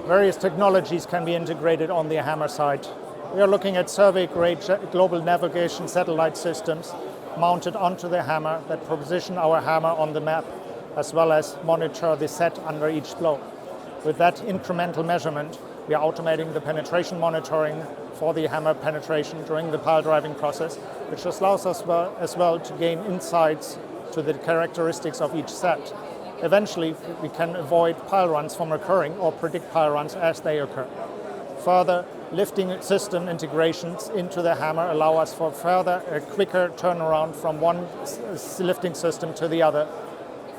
Various technologies can be integrated on the hammer side. We are looking at survey-grade global navigation satellite systems mounted onto the hammer that position our hammer on the map, as well as monitor the set under each blow. With that incremental measurement, we are automating the penetration monitoring for the hammer penetration during the pile driving process, which allows us as well to gain insights to the characteristics of each set. Eventually, we can avoid pile runs from occurring or predict pile runs as they occur. Further, lifting system integrations into the hammer allow us for further a quicker turnaround from one lifting system to the other,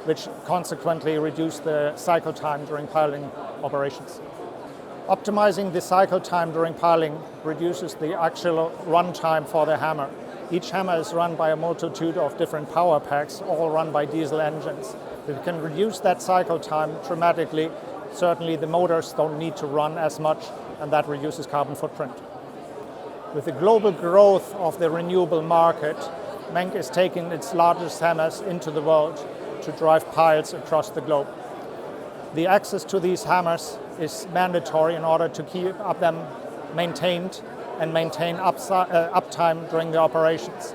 which consequently reduce the cycle time during piling operations. Optimizing the cycle time during piling reduces the actual run time for the hammer. Each hammer is run by a multitude of different power packs, all run by diesel engines. If we can reduce that cycle time dramatically, certainly the motors don't need to run as much, and that reduces carbon footprint. With the global growth of the renewable market, Menck is taking its largest hammers into the world to drive piles across the globe. The access to these hammers is mandatory in order to keep them maintained and maintain uptime during the operations.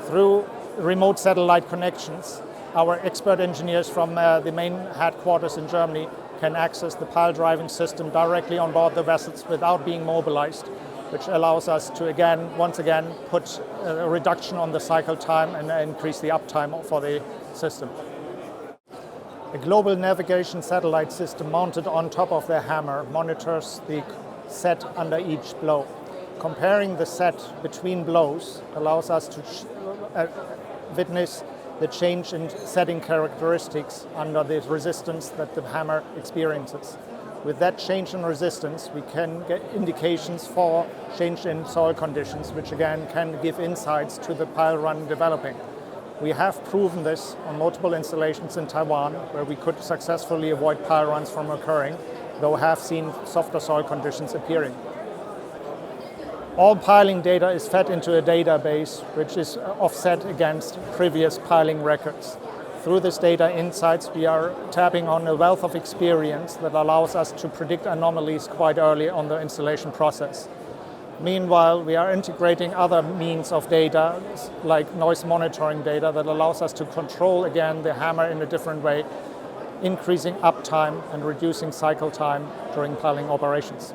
Through remote satellite connections, our expert engineers from the main headquarters in Germany can access the pile driving system directly on board the vessels without being mobilized, which allows us to once again put a reduction on the cycle time and increase the uptime for the system. A global navigation satellite system mounted on top of the hammer monitors the set under each blow. Comparing the set between blows allows us to witness the change in setting characteristics under the resistance that the hammer experiences. With that change in resistance, we can get indications for change in soil conditions, which again can give insights to the pile run developing. We have proven this on multiple installations in Taiwan, where we could successfully avoid pile runs from occurring, though have seen softer soil conditions appearing. All piling data is fed into a database which is offset against previous piling records. Through this data insights, we are tapping on a wealth of experience that allows us to predict anomalies quite early on the installation process. Meanwhile, we are integrating other means of data, like noise monitoring data, that allows us to control again the hammer in a different way, increasing uptime and reducing cycle time during piling operations.